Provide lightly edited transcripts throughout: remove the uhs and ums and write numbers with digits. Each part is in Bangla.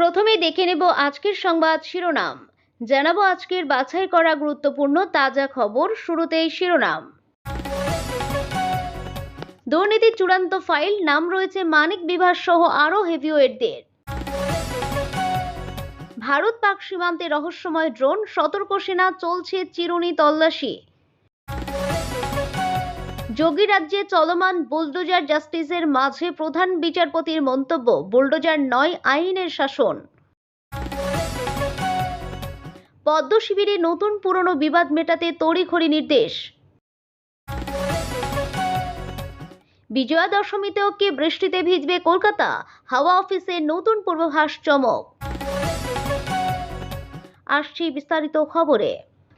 প্রথমে দেখে নেব আজকের সংবাদ শিরোনাম। জানাবো আজকের বাছাই করা গুরুত্বপূর্ণ তাজা খবর। শুরুতেই শিরোনাম। দুর্নীতির চূড়ান্ত ফাইল, নাম রয়েছে মানিক বিভাস সহ আরও হেভিওয়েটদের। ভারত পাক সীমান্তে রহস্যময় ড্রোন, সতর্ক সেনা, চলছে চিরুনি তল্লাশি। যোগী রাজ্যে চলমান বুলডোজার জাস্টিসের মাঝে প্রধান বিচারপতির মন্তব্য, বুলডোজার নয়, আইনের শাসন। পদ্ম শিবিরে নতুন পুরনো বিবাদ মেটাতে তড়িঘড়ি নির্দেশ। বিজয়া দশমীতেও কি বৃষ্টিতে ভিজবে কলকাতা? হাওয়া অফিসে নতুন পূর্বাভাস চমক। আসছি বিস্তারিত খবরে।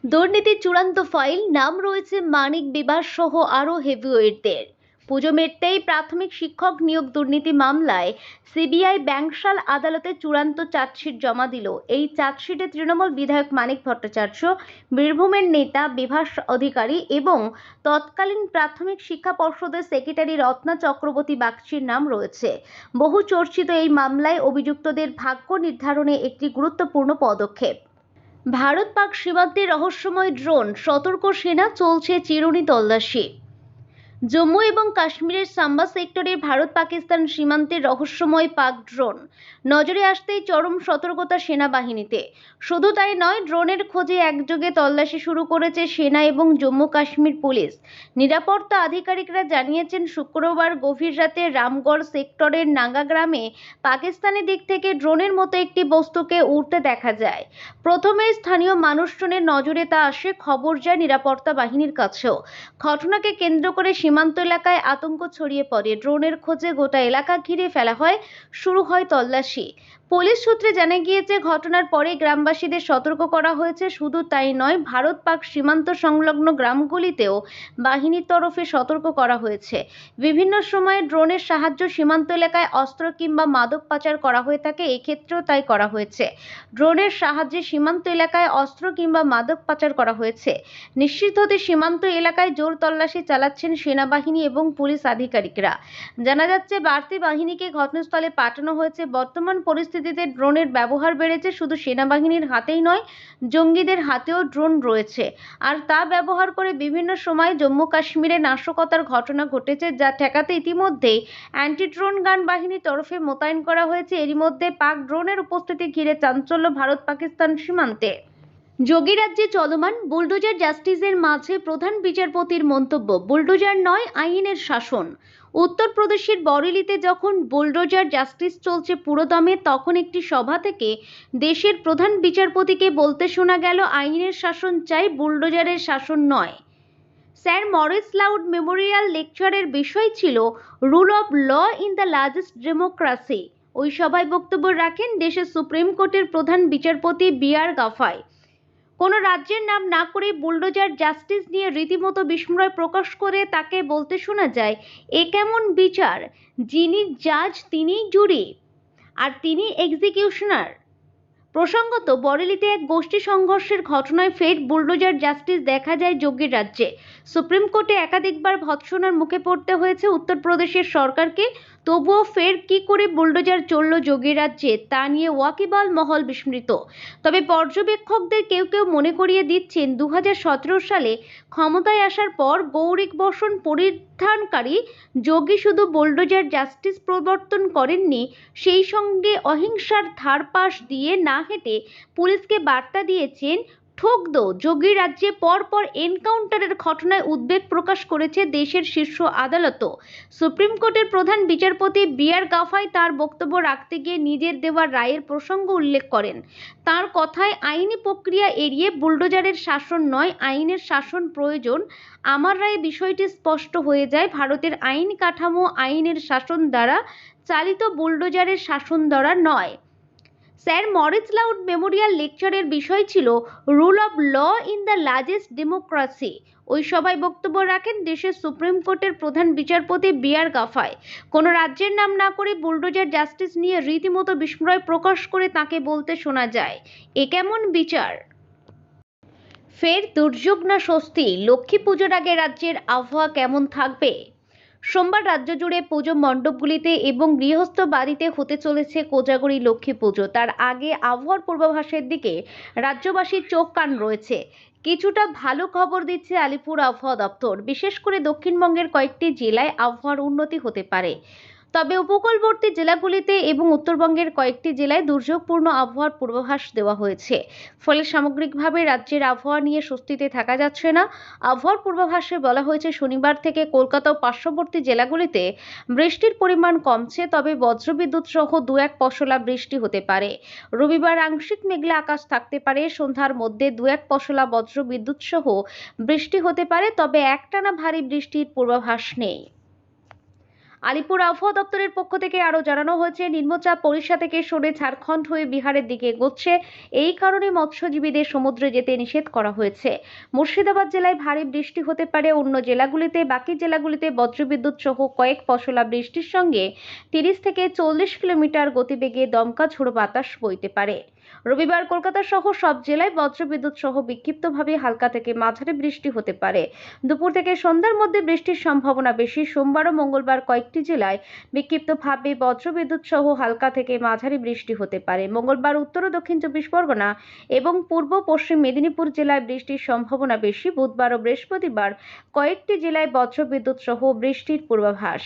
দুর্নীতির চূড়ান্ত ফাইল, নাম রয়েছে মানিক বিভাস সহ আরও হেভিওয়েটদের। পুজো মিটতেই প্রাথমিক শিক্ষক নিয়োগ দুর্নীতি মামলায় সিবিআই ব্যাংশাল আদালতে চূড়ান্ত চার্জশিট জমা দিল। এই চার্জশিটে তৃণমূল বিধায়ক মানিক ভট্টাচার্য, বীরভূমের নেতা বিভাস অধিকারী এবং তৎকালীন প্রাথমিক শিক্ষা পর্ষদের সেক্রেটারি রত্না চক্রবর্তী বাগচির নাম রয়েছে। বহু চর্চিত এই মামলায় অভিযুক্তদের ভাগ্য নির্ধারণে একটি গুরুত্বপূর্ণ পদক্ষেপ। ভারত পাক সীমান্তে রহস্যময় ড্রোন, সতর্ক সেনা, চলছে চিরুনি তল্লাশি। জম্মু এবং কাশ্মীরের সাম্বা সেক্টরে ভারত পাকিস্তান সীমান্তে রহস্যময় পাক ড্রোন নজরে আসতেই চরম সতর্কতা সেনাবাহিনীতে। শুধু তাই নয়, ড্রোনের খোঁজে একযোগে তল্লাশি শুরু করেছে সেনা এবং জম্মু কাশ্মীর পুলিশ। নিরাপত্তা আধিকারিকরা জানিয়েছেন, শুক্রবার গভীর রাতে রামগড় সেক্টরের নাঙ্গা গ্রামে পাকিস্তানি দিক থেকে ড্রোনের মতো একটি বস্তুকে উড়তে দেখা যায়। প্রথমে স্থানীয় মানুষজনের নজরে তা আসে, খবর যায় নিরাপত্তা বাহিনীর কাছেও। ঘটনাকে কেন্দ্র করে সীমান্ত এলাকায় আতঙ্ক ছড়িয়ে পড়ে। ড্রোনের খোঁজে গোটা এলাকা ঘিরে ফেলা হয়, শুরু হয় তল্লাশি। পুলিশ সূত্রে জানা গিয়েছে, ঘটনার পরে গ্রামবাসীদের সতর্ক করা হয়েছে। শুধু তাই নয়, ভারত পাক সীমান্ত সংলগ্ন গ্রামগুলিতেও বাহিনীর তরফে সতর্ক করা হয়েছে। বিভিন্ন সময়ে ড্রোনের সাহায্যে সীমান্ত এলাকায় অস্ত্র কিংবা মাদক পাচার করা হয়ে থাকে, এক্ষেত্রেও তাই করা হয়েছে। ড্রোনের সাহায্যে সীমান্ত এলাকায় অস্ত্র কিংবা মাদক পাচার করা হয়েছে নিশ্চিত হতে সীমান্ত এলাকায় জোর তল্লাশি চালাচ্ছেন সেনাবাহিনী এবং পুলিশ আধিকারিকরা। জানা যাচ্ছে, বাড়তি বাহিনীকে ঘটনাস্থলে পাঠানো হয়েছে। বর্তমান পরিস্থিতিতে ড্রোনের ব্যবহার বেড়েছে। শুধু সেনাবাহিনীর হাতেই নয়, জঙ্গিদের হাতেও ড্রোন রয়েছে, আর তা ব্যবহার করে বিভিন্ন সময় জম্মু কাশ্মীরে নাশকতার ঘটনা ঘটেছে, যা ঠেকাতে ইতিমধ্যেই অ্যান্টি ড্রোন গান বাহিনীর তরফে মোতায়েন করা হয়েছে। এরই মধ্যে পাক ড্রোনের উপস্থিতি ঘিরে চাঞ্চল্য ভারত পাকিস্তান সীমান্তে। যোগী রাজ্যে চলমান বুলডোজার জাস্টিসের মাঝে প্রধান বিচারপতির মন্তব্য, বুলডোজার নয়, আইনের শাসন। উত্তরপ্রদেশের বরেলিতে যখন বুলডোজার জাস্টিস চলছে পুরোদমে, তখন একটি সভা থেকে দেশের প্রধান বিচারপতিকে বলতে শোনা গেল, আইনের শাসন চাই, বুলডোজারের শাসন নয়। স্যার মরিস লাউড মেমোরিয়াল লেকচারের বিষয় ছিল rule of law in the largest democracy. ওই সভায় বক্তব্য রাখেন দেশের সুপ্রিম কোর্টের প্রধান বিচারপতি বি.আর. গাভাই। কোনো রাজ্যের নাম না করে বুলডোজার জাস্টিস নিয়ে রীতিমতো বিস্ময় প্রকাশ করে তাকে বলতে শোনা যায়, এ কেমন বিচার? যিনি জাজ তিনিই জুরি, আর তিনি এক্সিকিউশনার। প্রসঙ্গত, বরেলিতে এক গোষ্ঠী সংঘর্ষের ঘটনায় ফের বুলডোজার জাস্টিস দেখা যায় যোগীর রাজ্যে। সুপ্রিম কোর্টে একাধিকবার ভৎসনার মুখে পড়তে হয়েছে উত্তরপ্রদেশের সরকারকে। তবুও ফের কি করে বুলডোজার চলল যোগীর রাজ্যে, তা নিয়ে ওয়াকিবহাল মহল বিস্মৃত। তবে পর্যবেক্ষকদের কেউ কেউ মনে করিয়ে দিচ্ছেন, 2017 সালে ক্ষমতায় আসার পর গৌরিক বসন পরিধানকারী যোগী শুধু বুলডোজার জাস্টিস প্রবর্তন করেননি, সেই সঙ্গে অহিংসার ধারপাশ দিয়ে না হেঁটে পুলিশকে বার্তা দিয়েছেন, ঠোক দো। যোগীর রাজ্যে পরপর এনকাউন্টারের ঘটনায় উদ্বেগ প্রকাশ করেছে দেশের শীর্ষ আদালতও। সুপ্রিম কোর্টের প্রধান বিচারপতি বি.আর. গাভাই তার বক্তব্য রাখতে গিয়ে নিজের দেওয়া রায়ের প্রসঙ্গ উল্লেখ করেন। তার কথায়, আইনি প্রক্রিয়া এড়িয়ে বুলডোজারের শাসন নয়, আইনের শাসন প্রয়োজন। আমার রায়ে বিষয়টি স্পষ্ট হয়ে যায়, ভারতের আইন কাঠামো আইনের শাসন দ্বারা চালিত, বুলডোজারের শাসন দ্বারা নয়। স্যার মরিস লাউড মেমোরিয়াল লেকচারের বিষয় ছিল rule of law in the largest democracy. ওই সভায় বক্তব্য রাখেন দেশের সুপ্রিম কোর্টের প্রধান বিচারপতি বি.আর. গাভাই। কোনো রাজ্যের নাম না করে বুলডোজার জাস্টিস নিয়ে রীতিমতো বিস্ময় প্রকাশ করে তাকে বলতে শোনা যায়, এ কেমন বিচার? ফের দুর্যোগ না স্বস্তি? লক্ষ্মী পুজোর আগে রাজ্যের আবহাওয়া কেমন থাকবে? সোমবার রাজ্য জুড়ে পুজো মণ্ডপগুলিতে এবং গৃহস্থ বাড়িতে হতে চলেছে কোজাগরী লক্ষ্মী পুজো। তার আগে আবহাওয়ার পূর্বাভাসের দিকে রাজ্যবাসীর চোখ কান রয়েছে। কিছুটা ভালো খবর দিচ্ছে আলিপুর আবহাওয়া দপ্তর। বিশেষ করে দক্ষিণবঙ্গের কয়েকটি জেলায় আবহাওয়ার উন্নতি হতে পারে। তবে উপকূলবর্তী জেলাগুলিতে এবং উত্তরবঙ্গের কয়েকটি জেলায় দুর্যোগপূর্ণ আবহাওয়ার পূর্বাভাস দেওয়া হয়েছে। ফলে সামগ্রিকভাবে রাজ্যের আবহাওয়া নিয়ে স্বস্তিতে থাকা যাচ্ছে না। আবহাওয়ার পূর্বাভাসে বলা হয়েছে শনিবার থেকে কলকাতা ও পার্শ্ববর্তী জেলাগুলিতে বৃষ্টির পরিমাণ কমছে, তবে বজ্রবিদ্যুৎ সহ দু এক পশলা বৃষ্টি হতে পারে। রবিবার আংশিক মেঘলা আকাশ থাকতে পারে। সন্ধ্যার মধ্যে দু এক পশলা বজ্রবিদ্যুৎ সহ বৃষ্টি হতে পারে, তবে একটানা ভারী বৃষ্টির পূর্বাভাস নেই। আলিপুর আবহাওয়া দপ্তরের পক্ষ থেকে আরও জানানো হয়েছে, নিম্নচাপ ওড়িশা থেকে সরে ঝাড়খণ্ড হয়ে বিহারের দিকে এগোচ্ছে। এই কারণে মৎস্যজীবীদের সমুদ্রে যেতে নিষেধ করা হয়েছে। মুর্শিদাবাদ জেলায় ভারী বৃষ্টি হতে পারে। অন্য জেলাগুলিতে, বাকি জেলাগুলিতে বজ্রবিদ্যুৎ সহ কয়েক পশলা বৃষ্টির সঙ্গে 30 থেকে 40 কিলোমিটার গতিবেগে দমকা ঝোড়ো বাতাস বইতে পারে। রবিবার কলকাতা সহ সব জেলায় বজ্রবিদ্যুৎ সহ বিক্ষিপ্তভাবে হালকা থেকে মাঝারি বৃষ্টি হতে পারে। দুপুর থেকে সন্ধ্যার মধ্যে বৃষ্টির সম্ভাবনা বেশি। সোমবার ও মঙ্গলবার কয়েকটি জেলায় বিক্ষিপ্তভাবে বজ্রবিদ্যুৎ সহ হালকা থেকে মাঝারি বৃষ্টি হতে পারে। মঙ্গলবার উত্তর ও দক্ষিণ 24 পরগনা এবং পূর্ব পশ্চিম মেদিনীপুর জেলায় বৃষ্টির সম্ভাবনা বেশি। বুধবার ও বৃহস্পতিবার কয়েকটি জেলায় বজ্রবিদ্যুৎ সহ বৃষ্টির পূর্বাভাস।